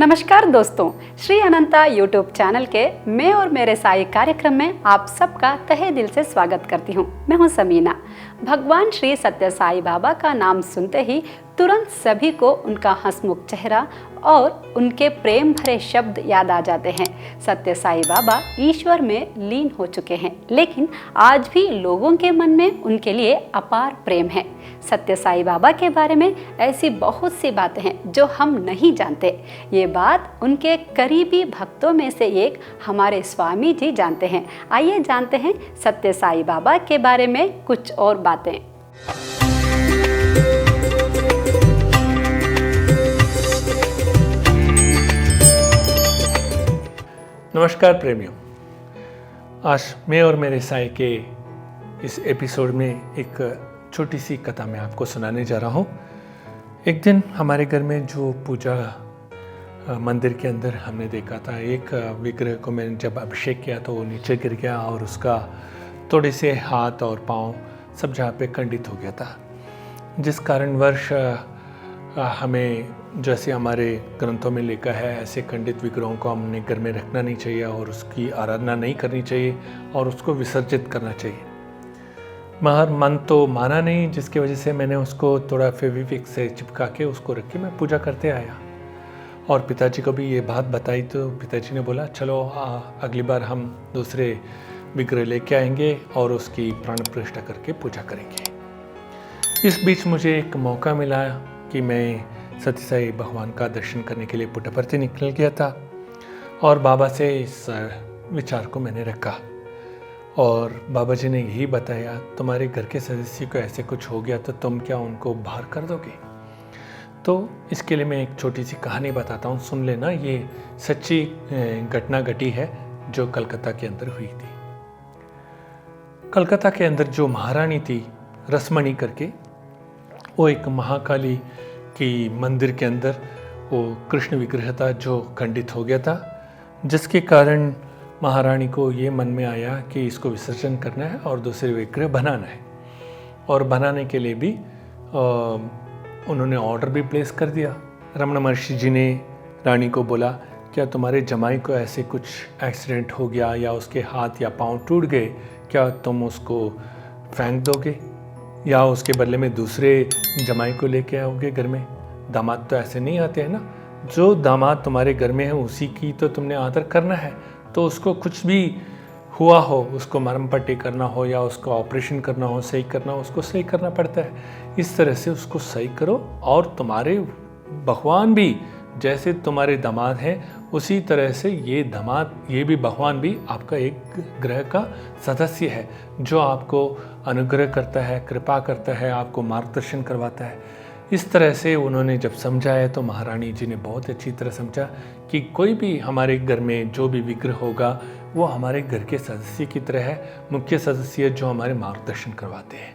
नमस्कार दोस्तों, श्री अनंता YouTube channel के मैं और मेरे साई कार्यक्रम में आप सबका तहे दिल से स्वागत करती हूँ। मैं हूँ समीना। भगवान श्री सत्य साई बाबा का नाम सुनते ही तुरंत सभी को उनका हंसमुख चेहरा और उनके प्रेम भरे शब्द याद आ जाते हैं। सत्य साई बाबा ईश्वर में लीन हो चुके हैं, लेकिन आज भी लोगों के मन में उनके लिए अपार प्रेम है। सत्य साई बाबा के बारे में ऐसी बहुत सी बातें हैं जो हम नहीं जानते। ये बात उनके करीबी भक्तों में से एक हमारे स्वामी जी जानते हैं। आइए जानते हैं सत्य साई बाबा के बारे में कुछ और बातें। नमस्कार प्रेमियों, आज मैं और मेरे साई के इस एपिसोड में एक छोटी सी कथा मैं आपको सुनाने जा रहा हूँ। एक दिन हमारे घर में जो पूजा मंदिर के अंदर हमने देखा था, एक विग्रह को मैंने जब अभिषेक किया तो वो नीचे गिर गया और उसका थोड़े से हाथ और पाँव सब जहाँ पे खंडित हो गया था, जिस कारणवश हमें जैसे हमारे ग्रंथों में लिखा है ऐसे खंडित विग्रहों को हमने घर में रखना नहीं चाहिए और उसकी आराधना नहीं करनी चाहिए और उसको विसर्जित करना चाहिए। मगर मन तो माना नहीं, जिसकी वजह से मैंने उसको थोड़ा फेविक्विक से चिपका के उसको रख के मैं पूजा करते आया और पिताजी को भी ये बात बताई तो पिताजी ने बोला चलो अगली बार हम दूसरे विग्रह लेके आएंगे और उसकी प्राण प्रतिष्ठा करके पूजा करेंगे। इस बीच मुझे एक मौका मिला कि मैं सत्य साई भगवान का दर्शन करने के लिए पुट्टपर्थी निकल गया था और बाबा से इस विचार को मैंने रखा और बाबा जी ने यही बताया, तुम्हारे घर के सदस्य को ऐसे कुछ हो गया तो तुम क्या उनको बाहर कर दोगे? तो इसके लिए मैं एक छोटी सी कहानी बताता हूँ, सुन लेना। ये सच्ची घटना घटी है जो कलकत्ता के अंदर हुई थी। कलकत्ता के अंदर जो महारानी थी रसमणी करके, वो एक महाकाली की मंदिर के अंदर वो कृष्ण विग्रह था जो खंडित हो गया था, जिसके कारण महारानी को ये मन में आया कि इसको विसर्जन करना है और दूसरे विग्रह बनाना है। और बनाने के लिए भी उन्होंने ऑर्डर भी प्लेस कर दिया। रमण महर्षि जी ने रानी को बोला, क्या तुम्हारे जमाई को ऐसे कुछ एक्सीडेंट हो गया या उसके हाथ या पाँव टूट गए, क्या तुम उसको फेंक दोगे या उसके बदले में दूसरे जमाई को लेके आओगे घर में? दामाद तो ऐसे नहीं आते हैं ना। जो दामाद तुम्हारे घर में है उसी की तो तुमने आदर करना है। तो उसको कुछ भी हुआ हो, उसको मरहम पट्टी करना हो या उसको ऑपरेशन करना हो, सही करना हो, उसको सही करना पड़ता है। इस तरह से उसको सही करो और तुम्हारे भगवान भी जैसे तुम्हारे दामाद हैं उसी तरह से ये भी भगवान भी आपका एक ग्रह का सदस्य है जो आपको अनुग्रह करता है, कृपा करता है, आपको मार्गदर्शन करवाता है। इस तरह से उन्होंने जब समझाया तो महारानी जी ने बहुत अच्छी तरह समझा कि कोई भी हमारे घर में जो भी विग्रह होगा वो हमारे घर के सदस्य की तरह है, मुख्य सदस्य जो हमारे मार्गदर्शन करवाते हैं।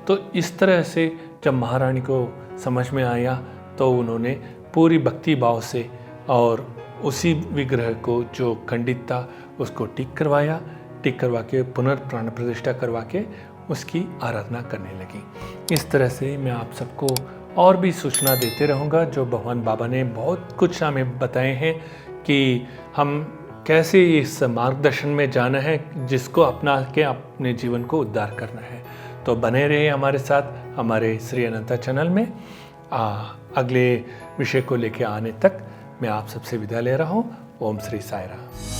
तो इस तरह से जब महारानी को समझ में आया तो उन्होंने पूरी भक्ति भाव से और उसी विग्रह को जो खंडित था उसको ठीक करवा के पुनर्प्राण प्रतिष्ठा करवा के उसकी आराधना करने लगी। इस तरह से मैं आप सबको और भी सूचना देते रहूँगा जो भगवान बाबा ने बहुत कुछ हमें बताए हैं कि हम कैसे इस मार्गदर्शन में जाना है जिसको अपना के अपने जीवन को उद्धार करना है। तो बने रहे हमारे साथ हमारे श्री अनंता चैनल में। अगले विषय को लेकर आने तक मैं आप सबसे विदा ले रहा हूँ। ओम श्री साई राम।